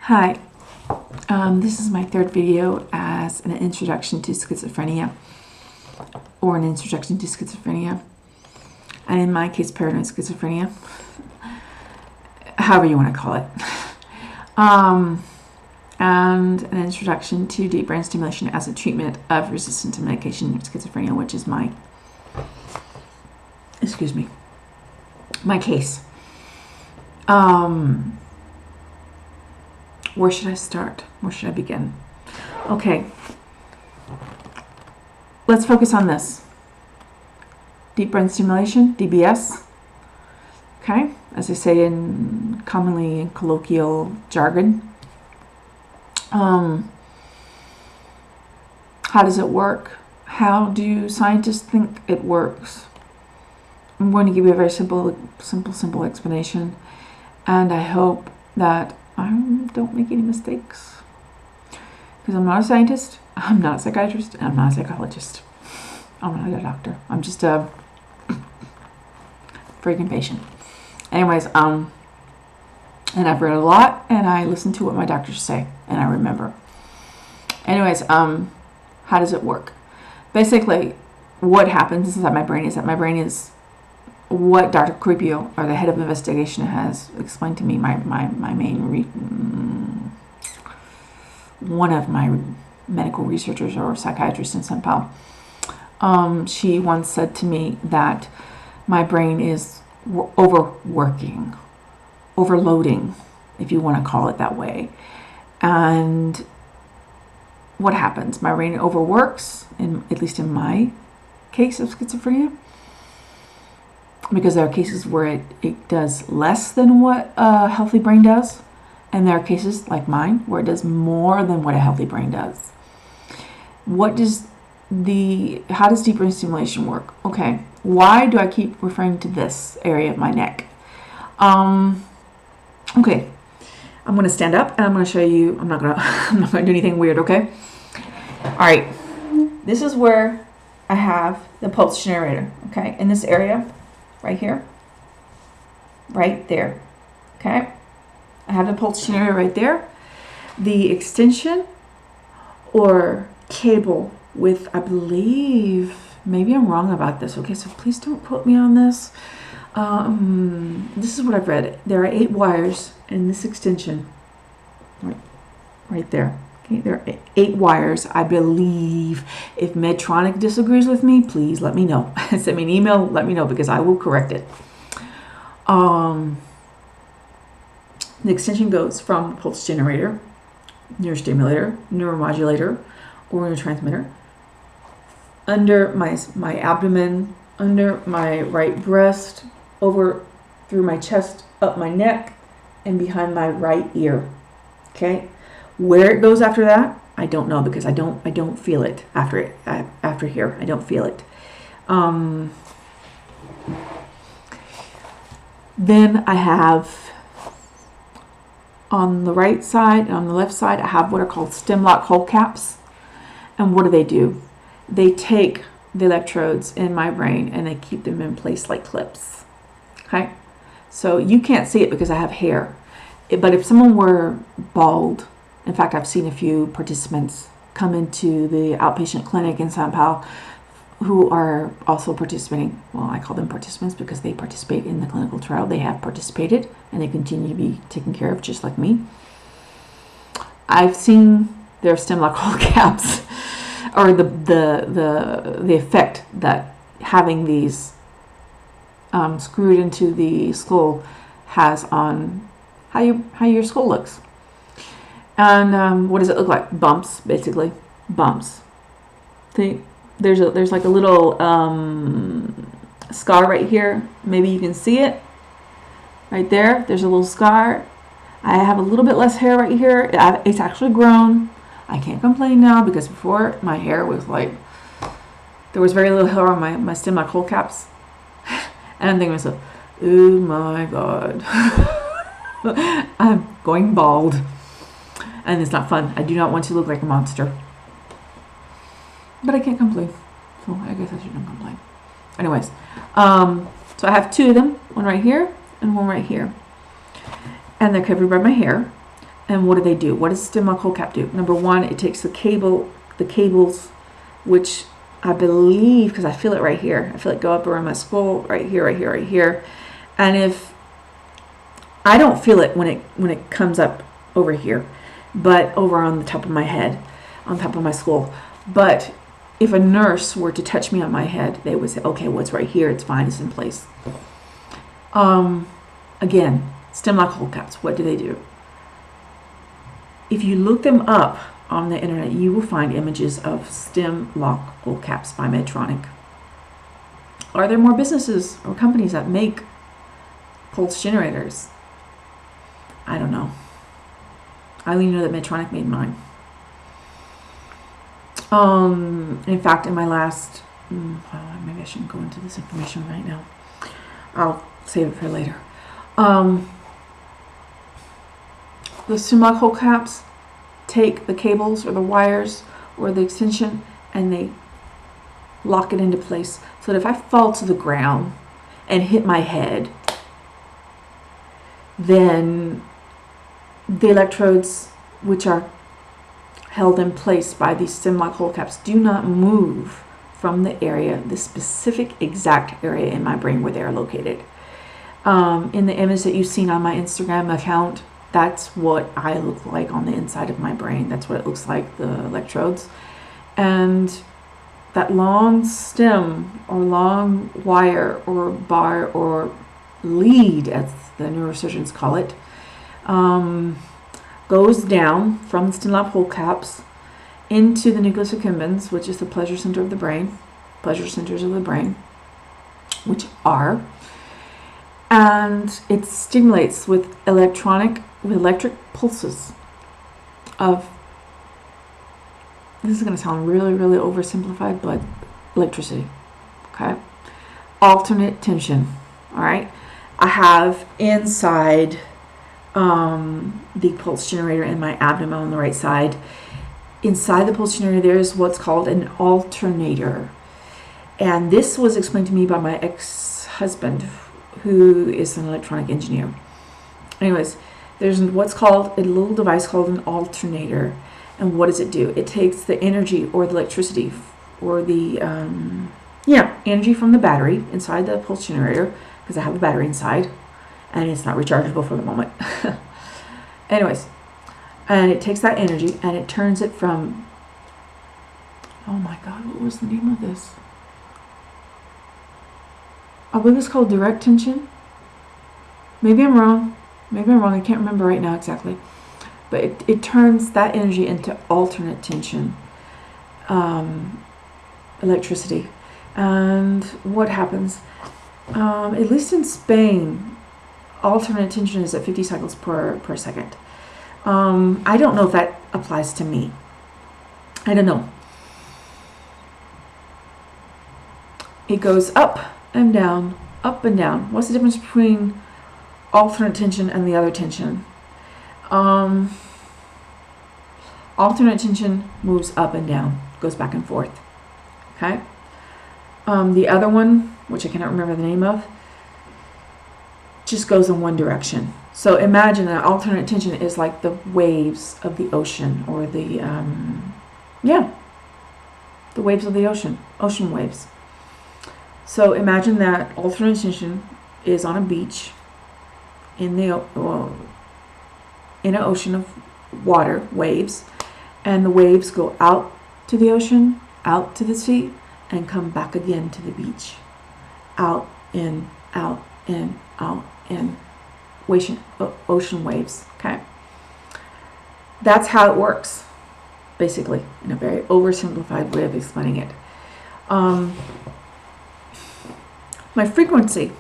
Hi, this is my third video as an introduction to schizophrenia, or an introduction to schizophrenia, and in my case, paranoid schizophrenia, however you want to call it, and an introduction to deep brain stimulation as a treatment of resistant to medication of schizophrenia, which is my case. Where should I start? Where should I begin? Okay. Let's focus on this. Deep brain stimulation, DBS. Okay, as I say commonly in colloquial jargon. How does it work? How do scientists think it works? I'm going to give you a very simple explanation, and I hope that I don't make any mistakes, because I'm not a scientist, I'm not a psychiatrist, and I'm not a psychologist. I'm not a doctor. I'm just a freaking patient. Anyways, and I've read a lot, and I listen to what my doctors say, and I remember. Anyways, how does it work? Basically, what happens is that my brain is what Dr. Crepio, or the head of investigation, has explained to me. One of my medical researchers or psychiatrists in St. Paul, she once said to me that my brain is overworking, overloading, if you want to call it that way. And what happens? My brain overworks, at least in my case of schizophrenia, because there are cases where it does less than what a healthy brain does, and there are cases like mine where it does more than what a healthy brain does. How does deep brain stimulation work? Okay, why do I keep referring to this area of my neck? Okay, I'm going to stand up and I'm going to show you. I'm not going to do anything weird. Okay. All right. This is where I have the pulse generator. Okay, in this area. Right here, right there, okay? I have the pulse generator right there. The extension or cable with, I believe, maybe I'm wrong about this, okay? So please don't quote me on this. This is what I've read. There are 8 wires in this extension, right there. Okay, there are 8 wires, I believe. If Medtronic disagrees with me, please let me know. Send me an email, let me know, because I will correct it. The extension goes from pulse generator, neurostimulator, neuromodulator, or neurotransmitter, under my abdomen, under my right breast, over through my chest, up my neck, and behind my right ear. Okay? Where it goes after that, I don't know, because I don't feel it after here. I don't feel it. Then I have on the right side and on the left side, I have what are called stem lock hole caps. And what do? They take the electrodes in my brain and they keep them in place like clips. Okay, so you can't see it because I have hair. But if someone were bald, in fact, I've seen a few participants come into the outpatient clinic in St. Paul who are also participating. Well, I call them participants because they participate in the clinical trial. They have participated and they continue to be taken care of just like me. I've seen their stem lock hole caps, or the effect that having these screwed into the skull has on how your skull looks. And what does it look like? Bumps, basically. Bumps. There's like a little scar right here. Maybe you can see it. Right there. There's a little scar. I have a little bit less hair right here. It's actually grown. I can't complain now, because before my hair was like, there was very little hair on my stem lock hole caps. And I'm thinking to myself, oh my God. I'm going bald. And it's not fun. I do not want to look like a monster. But I can't complain. So I guess I shouldn't complain. Anyways. So I have 2 of them. One right here and one right here. And they're covered by my hair. And what do they do? What does the stem lock hold cap do? Number one, it takes the cables, which I believe, because I feel it right here. I feel it go up around my skull, right here, right here, right here. And if I don't feel it when it comes up over here, but over on the top of my head, on top of my skull. But if a nurse were to touch me on my head, they would say, okay, well, it's right here, it's fine, it's in place. Again, stem lock hold caps, what do they do? If you look them up on the internet, you will find images of stem lock hold caps by Medtronic. Are there more businesses or companies that make pulse generators? I don't know. I only know that Medtronic made mine. In fact, in my last, maybe I shouldn't go into this information right now. I'll save it for later. The stem lock hold caps take the cables or the wires or the extension and they lock it into place so that if I fall to the ground and hit my head, then the electrodes, which are held in place by these stem lock hold caps, do not move from the area, the specific exact area in my brain where they are located. In the image that you've seen on my Instagram account, that's what I look like on the inside of my brain. That's what it looks like, the electrodes. And that long stem or long wire or bar or lead, as the neurosurgeons call it, goes down from the stem lock hold caps into the nucleus accumbens, which is the pleasure center of the brain, pleasure centers of the brain, which are, and it stimulates with electric pulses of, this is going to sound really, really oversimplified, but electricity, okay? Alternate tension, all right? I have inside the pulse generator in my abdomen on the right side. Inside the pulse generator, there is what's called an alternator. And this was explained to me by my ex-husband, who is an electronic engineer. Anyways, there's what's called a little device called an alternator. And what does it do? It takes the energy or the electricity or the energy from the battery inside the pulse generator, because I have a battery inside and it's not rechargeable for the moment. Anyways, and it takes that energy and it turns it from, oh my God, what was the name of this? I believe it's called direct tension. Maybe I'm wrong. I can't remember right now exactly. But it turns that energy into alternate tension, electricity. And what happens? At least in Spain, alternate tension is at 50 cycles per second. I don't know if that applies to me. I don't know. It goes up and down, up and down. What's the difference between alternate tension and the other tension? Alternate tension moves up and down, goes back and forth. Okay? The other one, which I cannot remember the name of, just goes in one direction. So imagine that alternate tension is like the waves of the ocean, or the waves of the ocean waves. So imagine that alternate tension is on a beach in an ocean of water, waves, and the waves go out to the ocean, out to the sea, and come back again to the beach. Out, in, out, in, out, in. Ocean waves, okay? That's how it works, basically, in a very oversimplified way of explaining it. My frequency.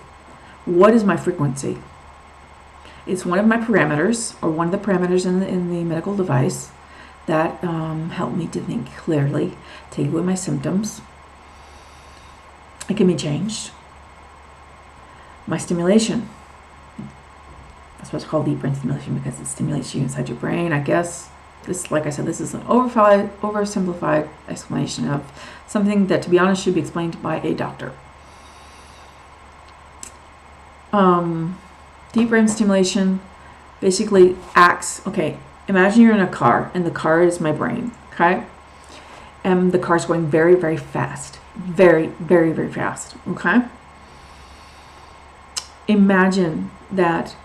What is my frequency? It's one of my parameters, or one of the parameters in the medical device that help me to think clearly, take away my symptoms. It can be changed. My stimulation. That's what's called deep brain stimulation, because it stimulates you inside your brain, I guess. This, like I said, this is an oversimplified explanation of something that, to be honest, should be explained by a doctor. Deep brain stimulation basically acts, okay, Imagine you're in a car, and the car is my brain, okay? And the car's going very, very fast. Very, very, very fast, okay? Imagine that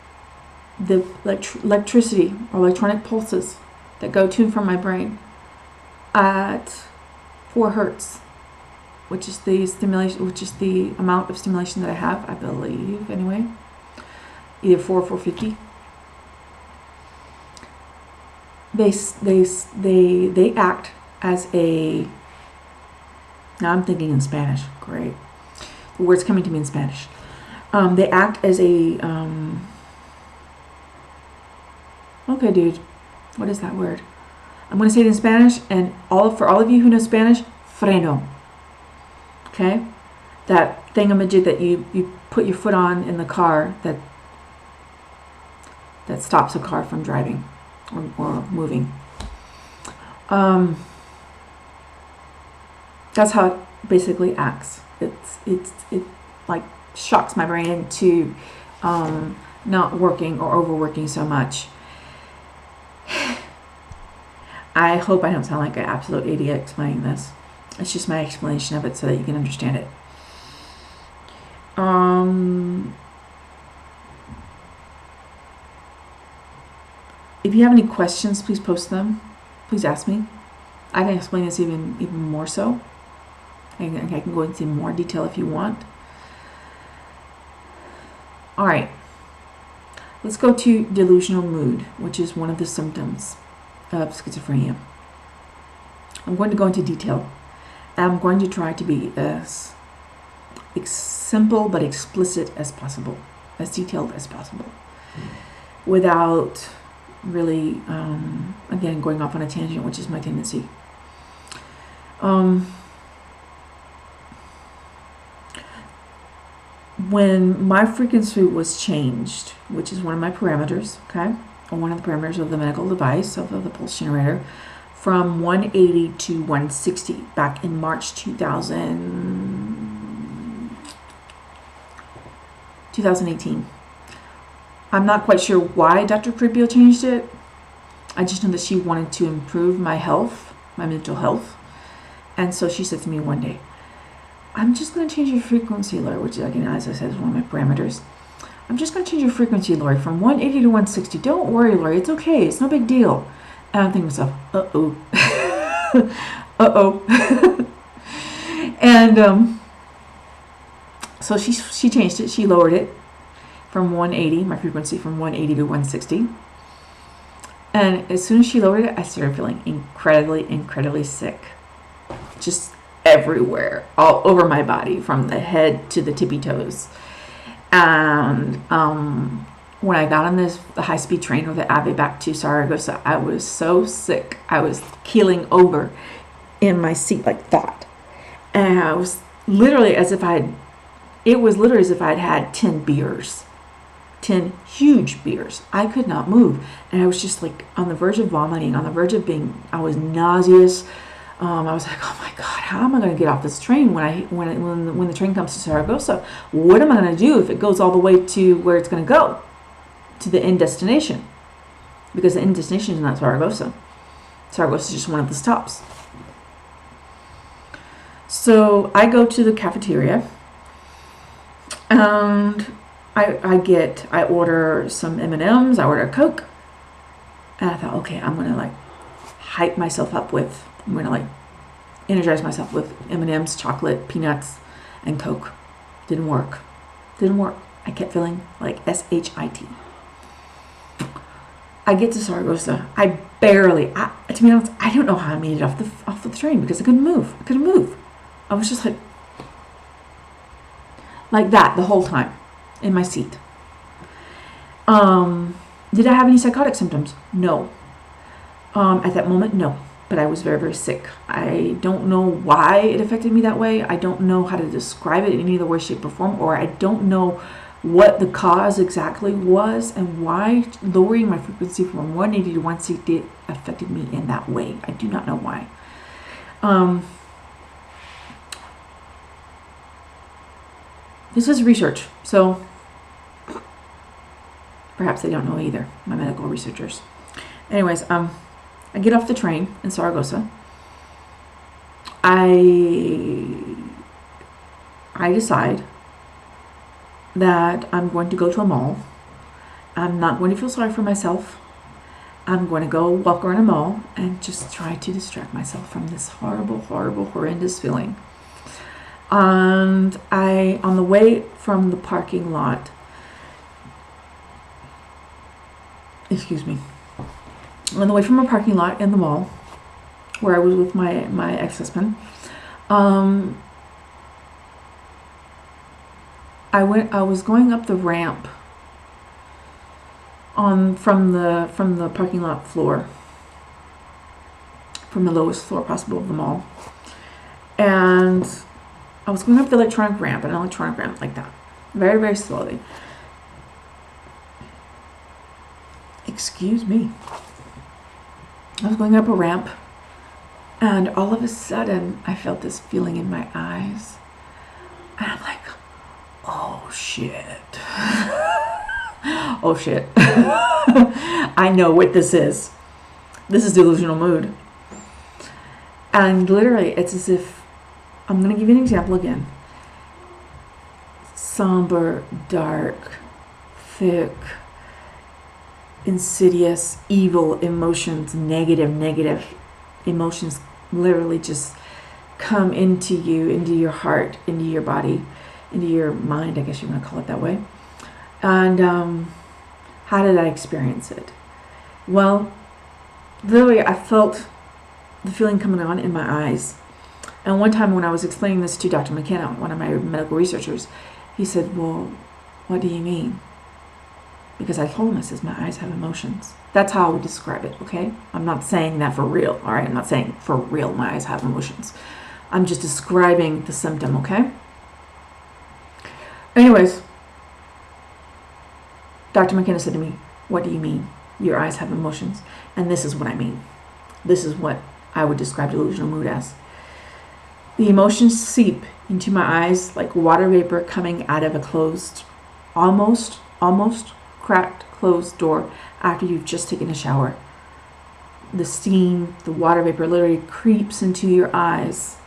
the electricity or electronic pulses that go to and from my brain at 4 hertz, which is the stimulation, which is the amount of stimulation that I have, I believe, anyway. Either 4 or 450. They act as a. Now I'm thinking in Spanish. Great, the word's coming to me in Spanish. They act as a. Okay, dude, what is that word? I'm going to say it in Spanish, and for all of you who know Spanish, freno. Okay, that thingamajig that you put your foot on in the car that stops a car from driving or moving. That's how it basically acts. It like shocks my brain into not working or overworking so much. I hope I don't sound like an absolute idiot explaining this. It's just my explanation of it so that you can understand it. If you have any questions, please post them. Please ask me. I can explain this even more so. I can go into more detail if you want. All right. Let's go to delusional mood, which is one of the symptoms of schizophrenia. I'm going to go into detail. I'm going to try to be as simple but explicit as possible, as detailed as possible, without really, again, going off on a tangent, which is my tendency. When my frequency was changed, which is one of my parameters, okay, or one of the parameters of the medical device, of the pulse generator, from 180 to 160 back in March 2018. I'm not quite sure why Dr. Cribio changed it. I just know that she wanted to improve my health, my mental health. And so she said to me one day, I'm just going to change your frequency, Lori, which, again, as I said, is one of my parameters. I'm just going to change your frequency, Lori, from 180 to 160. Don't worry, Lori. It's okay. It's no big deal. And I'm thinking to myself, uh-oh. Uh-oh. And so she changed it. She lowered it from 180, my frequency, from 180 to 160. And as soon as she lowered it, I started feeling incredibly, incredibly sick. Just everywhere, all over my body, from the head to the tippy toes. And when I got on the high-speed train or the AVE back to Saragossa, I was so sick. I was keeling over in my seat like that. And I was literally as if I'd had 10 beers. 10 huge beers. I could not move. And I was just like on the verge of vomiting, on the verge of I was nauseous. I was like, oh my God, how am I going to get off this train when the train comes to Saragossa? What am I going to do if it goes all the way to where it's going to go? To the end destination. Because the end destination is not Saragossa. Saragossa is just one of the stops. So I go to the cafeteria and I order some M&Ms, I order a Coke, and I thought, okay, I'm going to hype myself up with, I'm going to energize myself with M&Ms, chocolate, peanuts, and Coke. Didn't work. I kept feeling like SHIT. I get to Saragossa. To be honest, I don't know how I made it off the train because I couldn't move. I was just like that the whole time in my seat. Did I have any psychotic symptoms? No. At that moment, no. But I was very, very sick. I don't know why it affected me that way. I don't know how to describe it in any other way, shape, or form, or I don't know what the cause exactly was and why lowering my frequency from 180 to 160 affected me in that way. I do not know why. This is research, so perhaps they don't know either, my medical researchers. Anyways, I get off the train in Saragossa. I decide that I'm going to go to a mall. I'm not going to feel sorry for myself. I'm going to go walk around a mall and just try to distract myself from this horrible, horrible, horrendous feeling. And on the way from the parking lot, on the way from a parking lot in the mall, where I was with my ex-husband, I was going up the ramp from the parking lot floor, from the lowest floor possible of the mall, and I was going up the electronic ramp like that, very, very slowly. Excuse me. I was going up a ramp, and all of a sudden I felt this feeling in my eyes, and I'm like, oh shit. Oh shit. I know what this is. This is delusional mood. And literally, it's as if, I'm going to give you an example again. Somber, dark, thick, insidious, evil emotions, negative emotions literally just come into you, into your heart, into your body, into your mind, I guess you want to call it that way. And how did I experience it? Well, literally I felt the feeling coming on in my eyes. And one time when I was explaining this to Dr. McKenna, one of my medical researchers, he said, well, what do you mean? Because I told him, I says, my eyes have emotions. That's how I would describe it, okay? I'm not saying that for real, all right? I'm not saying for real my eyes have emotions. I'm just describing the symptom, okay? Anyways, Dr. McKenna said to me, what do you mean your eyes have emotions? And this is what I mean. This is what I would describe delusional mood as. The emotions seep into my eyes like water vapor coming out of a closed, almost cracked closed door after you've just taken a shower. The steam, the water vapor literally creeps into your eyes,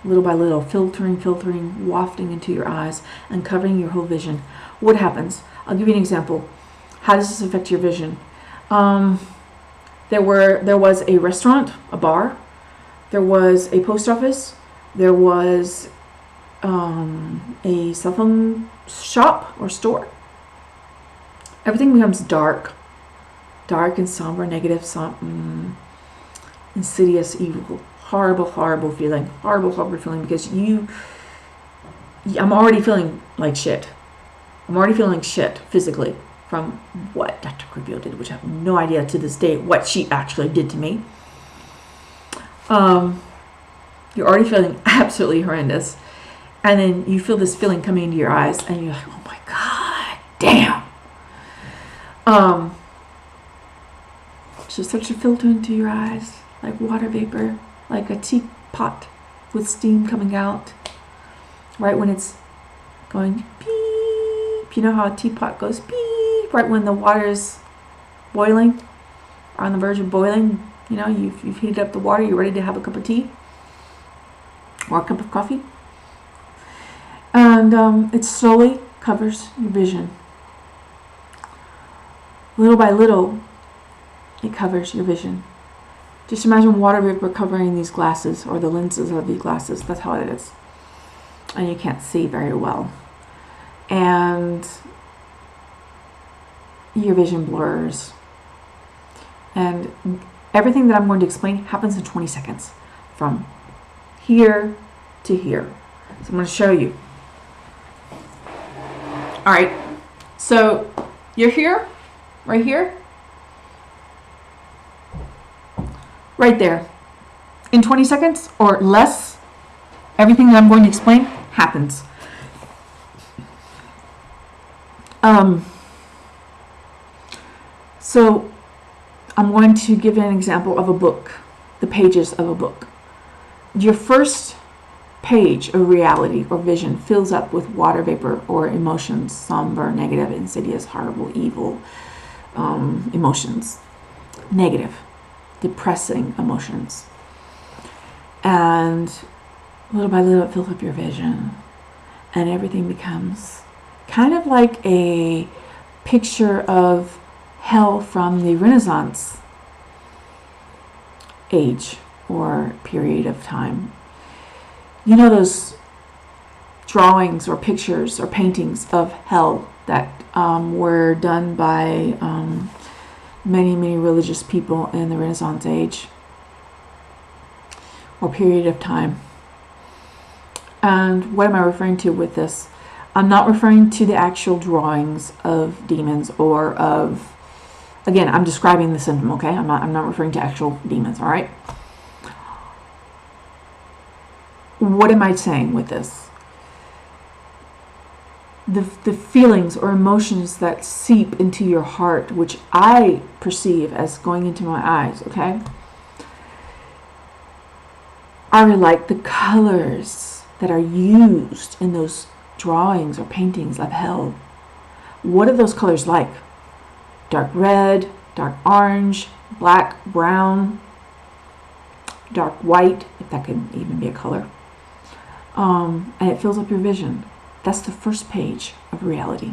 little by little, filtering, wafting into your eyes and covering your whole vision. What happens? I'll give you an example. How does this affect your vision? There was a restaurant, a bar. There was a post office. There was a cell phone shop or store. Everything becomes dark and somber, negative, insidious, evil, horrible feeling, because I'm already feeling like shit. I'm already feeling shit physically from what Dr. Cribio did, which I have no idea to this day what she actually did to me. You're already feeling absolutely horrendous. And then you feel this feeling coming into your eyes and you're like, oh my God, damn. So it starts to filter into your eyes like water vapor, like a teapot with steam coming out. Right when it's going beep. You know how a teapot goes beep right when the water's boiling, or on the verge of boiling. You know, you've heated up the water, you're ready to have a cup of tea or a cup of coffee. And it slowly covers your vision. Little by little, it covers your vision. Just imagine water vapor covering these glasses or the lenses of these glasses. That's how it is. And you can't see very well. And your vision blurs. And everything that I'm going to explain happens in 20 seconds. From here to here. So I'm going to show you. Alright. So you're here. Right here. Right there. In 20 seconds or less, everything that I'm going to explain happens. So I'm going to give you an example of a book, the pages of a book. Your first page of reality or vision fills up with water vapor or emotions, somber, negative, insidious, horrible, evil emotions. negative, depressing emotions. And little by little, it fills up your vision, and everything becomes kind of like a picture of hell from the Renaissance age or period of time. You know those drawings or pictures or paintings of hell that were done by many, many religious people in the Renaissance age or period of time. And what am I referring to with this? I'm not referring to the actual drawings of demons or of, again, I'm describing the symptom, okay? I'm not referring to actual demons, all right? What am I saying with this? The feelings or emotions that seep into your heart, which I perceive as going into my eyes, okay, are like the colors that are used in those drawings or paintings of hell. What are those colors like? Dark red, dark orange, black, brown, dark white, if that could even be a color. And it fills up your vision. That's the first page of reality.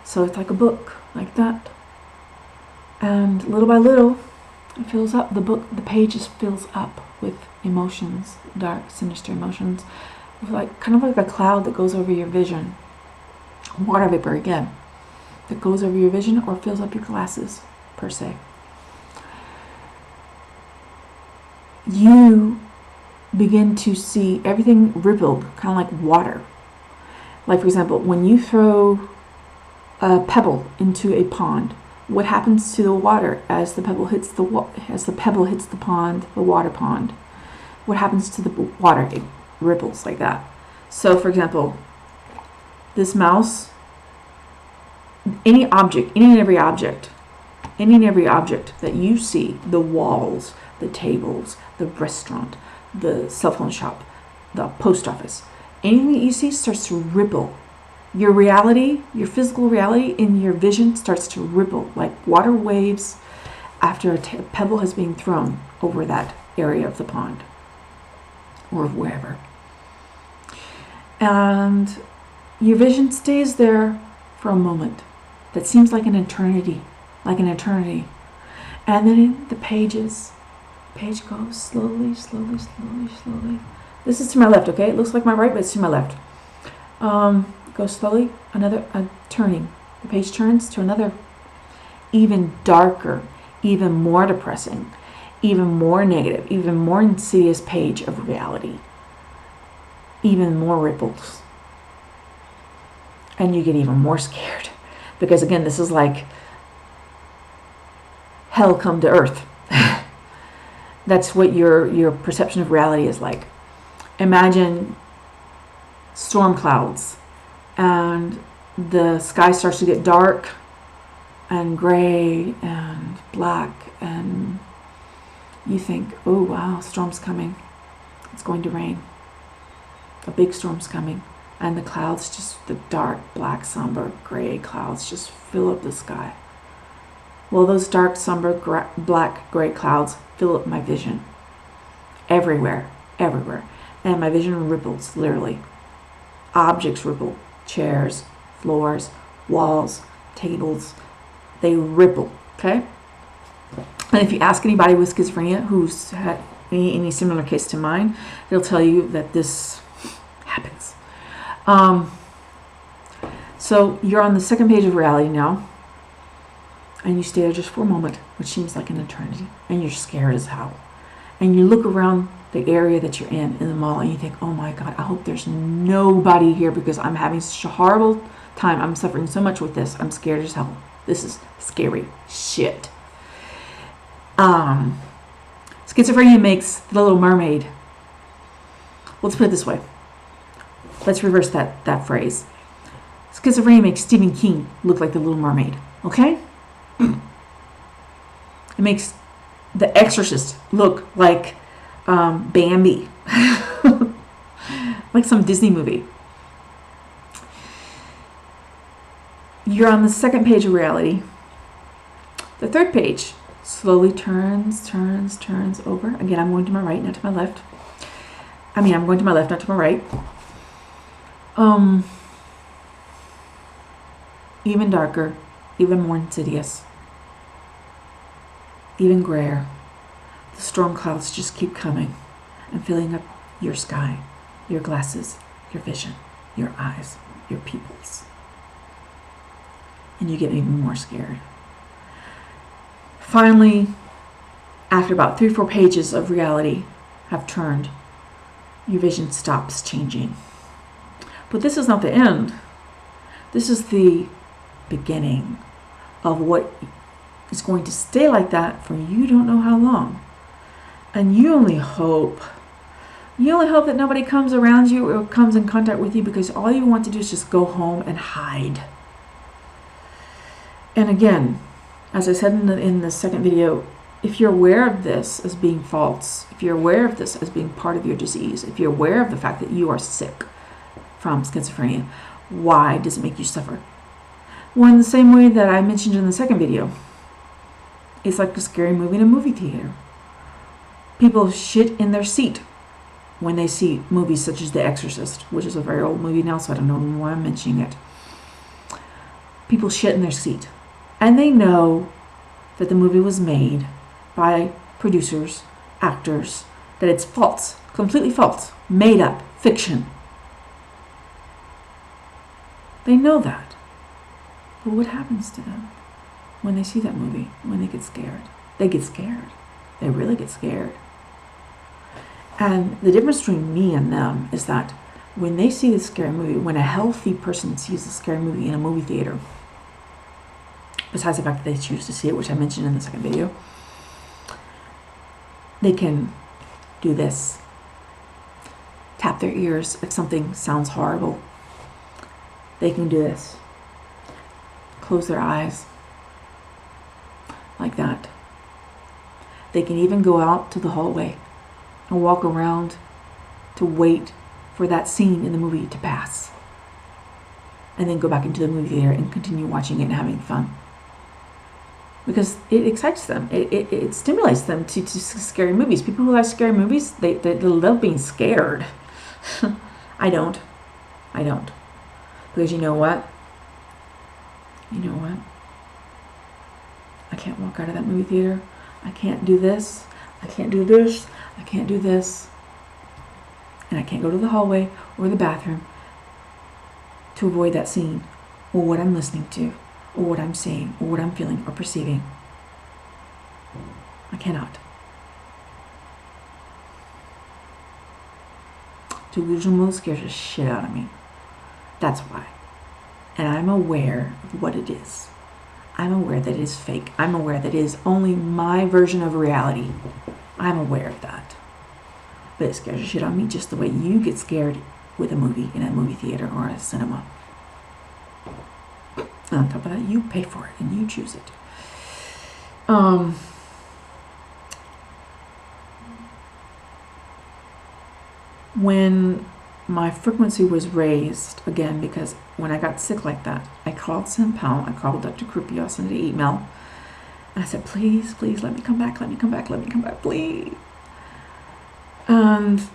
So it's like a book, like that. And little by little, it fills up. The pages fills up with emotions, dark, sinister emotions. Like kind of like a cloud that goes over your vision. Water vapor again. That goes over your vision or fills up your glasses, per se. You begin to see everything rippled, kind of like water. Like, for example, when you throw a pebble into a pond, what happens to the water as the pebble hits the pond, the water pond? What happens to the water? It ripples like that. So, for example, this mouse, any and every object that you see, the walls, the tables, the restaurant, the cell phone shop, the post office, anything that you see starts to ripple. Your reality, your physical reality in your vision starts to ripple like water waves after a pebble has been thrown over that area of the pond or wherever. And your vision stays there for a moment that seems like an eternity. And then the page goes slowly. This is to my left, okay? It looks like my right, but it's to my left. Goes slowly, turning. The page turns to another, even darker, even more depressing, even more negative, even more insidious page of reality. Even more ripples. And you get even more scared. Because again, this is like hell come to earth. That's what your perception of reality is like. Imagine storm clouds and the sky starts to get dark and gray and black, and you think, oh wow, storm's coming. It's going to rain. A big storm's coming. And the clouds, just the dark, black, somber, gray clouds just fill up the sky. Well, those dark, somber, black, gray clouds fill up my vision. Everywhere. And my vision ripples, literally. Objects ripple. Chairs, floors, walls, tables. They ripple, okay? And if you ask anybody with schizophrenia who's had any similar case to mine, they'll tell you that this happens. So you're on the second page of reality now, and you stay there just for a moment, which seems like an eternity, and you're scared as hell. And you look around the area that you're in the mall, and you think, oh my God, I hope there's nobody here because I'm having such a horrible time. I'm suffering so much with this. I'm scared as hell. This is scary shit. Schizophrenia makes The Little Mermaid. Let's put it this way. Let's reverse that phrase. Schizophrenia makes Stephen King look like The Little Mermaid. Okay? It makes The Exorcist look like Bambi. Like some Disney movie. You're on the second page of reality. The third page, slowly turns over. Again, I'm going to my right, not to my left. I'm going to my left, not to my right. Even darker, even more insidious, even grayer. The storm clouds just keep coming and filling up your sky, your glasses, your vision, your eyes, your pupils. And you get even more scared. Finally, after about 3-4 pages of reality have turned, your vision stops changing. But this is not the end. This is the beginning of what is going to stay like that for you don't know how long. And you only hope that nobody comes around you or comes in contact with you, because all you want to do is just go home and hide. And again, as I said in the second video, if you're aware of this as being false, if you're aware of this as being part of your disease, if you're aware of the fact that you are sick from schizophrenia, why does it make you suffer? Well, in the same way that I mentioned in the second video, it's like a scary movie in a movie theater. People shit in their seat when they see movies such as The Exorcist, which is a very old movie now, so I don't know why I'm mentioning it. People shit in their seat. And they know that the movie was made by producers, actors, that it's false, completely false, made up, fiction. They know that. But what happens to them when they see that movie, when they get scared? They get scared. They really get scared. And the difference between me and them is that when they see the scary movie, when a healthy person sees a scary movie in a movie theater, besides the fact that they choose to see it, which I mentioned in the second video, they can do this. Tap their ears if something sounds horrible. They can do this. Close their eyes. Like that. They can even go out to the hallway and walk around to wait for that scene in the movie to pass. And then go back into the movie theater and continue watching it and having fun. Because it excites them. It stimulates them to scary movies. People who like scary movies, they love being scared. I don't. Because you know what? I can't walk out of that movie theater. I can't do this. I can't do this. I can't do this. And I can't go to the hallway or the bathroom to avoid that scene or what I'm listening to or what I'm saying or what I'm feeling or perceiving. I cannot. Delusional mood scares the shit out of me. That's why. And I'm aware of what it is. I'm aware that it is fake. I'm aware that it is only my version of reality. I'm aware of that. But it scares the shit out of me just the way you get scared with a movie in a movie theater or a cinema. And on top of that, you pay for it and you choose it. When my frequency was raised, again, because when I got sick like that, I called Symptom, I called Dr. Krupia, I sent an email, and I said, please, let me come back, please. And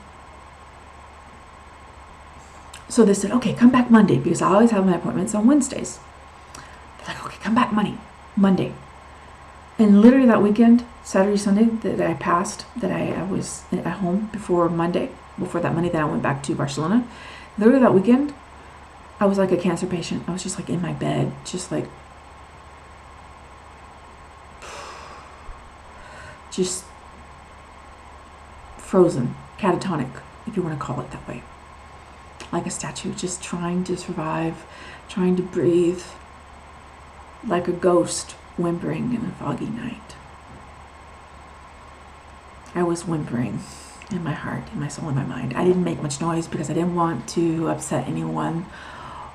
so they said, okay, come back Monday, because I always have my appointments on Wednesdays. They're like, okay, come back Monday. And literally that weekend, Saturday, Sunday, that I passed, that I was at home before that Monday that I went back to Barcelona, literally that weekend, I was like a cancer patient. I was just like in my bed, just like, just frozen, catatonic, if you want to call it that way. Like a statue, just trying to survive, trying to breathe, like a ghost whimpering in a foggy night. I was whimpering in my heart, in my soul, in my mind. I didn't make much noise because I didn't want to upset anyone.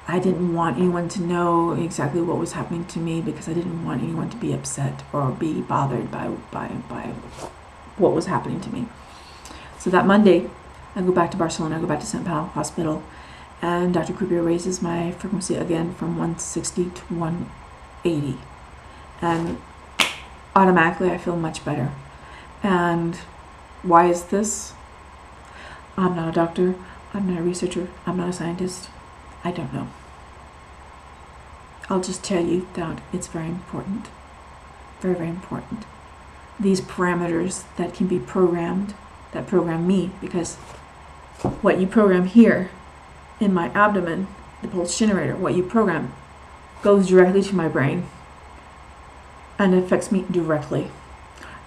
I didn't want anyone to know exactly what was happening to me because I didn't want anyone to be upset or be bothered by what was happening to me. So that Monday, I go back to Barcelona, I go back to St. Pau Hospital, and Dr. Krupia raises my frequency again from 160 to 180. And automatically I feel much better. And why is this? I'm not a doctor, I'm not a researcher, I'm not a scientist. I don't know. I'll just tell you that it's very important. Very, very important. These parameters that can be programmed, that program me, because what you program here in my abdomen, the pulse generator, what you program goes directly to my brain and affects me directly.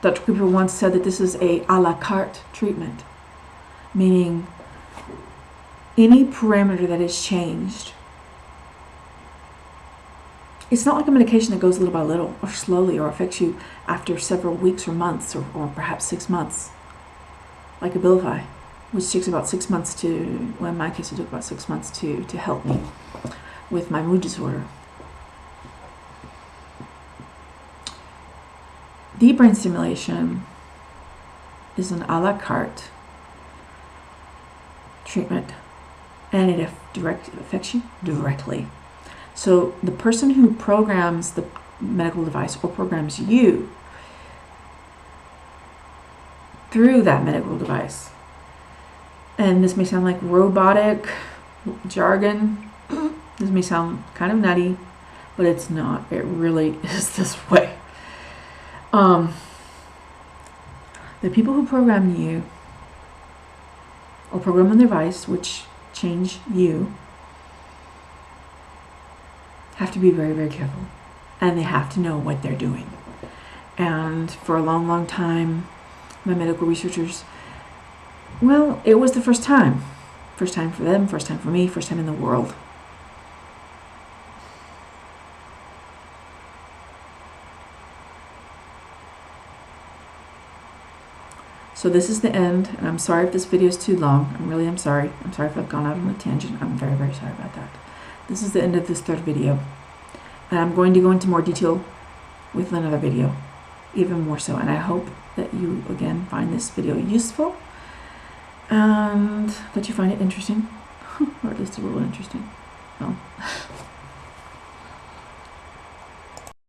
Dr. Cooper once said that this is a la carte treatment, meaning any parameter that is changed, it's not like a medication that goes little by little or slowly or affects you after several weeks or months or perhaps 6 months, like Abilify, which takes about 6 months to, well, in my case it took about 6 months to help me with my mood disorder. The brain stimulation is an a la carte treatment, and it affects you directly. So the person who programs the medical device or programs you through that medical device, and this may sound like robotic jargon, this may sound kind of nutty, but it's not. It really is this way. The people who program you or program the device, which change you, have to be very, very careful, and they have to know what they're doing. And for a long, long time, my medical researchers, well, it was the first time for them, first time for me, first time in the world. So this is the end, and I'm sorry if this video is too long. I'm sorry. I'm sorry if I've gone out on a tangent. I'm very, very sorry about that. This is the end of this third video, and I'm going to go into more detail with another video, even more so, and I hope that you again find this video useful and that you find it interesting, or at least a little interesting. Well,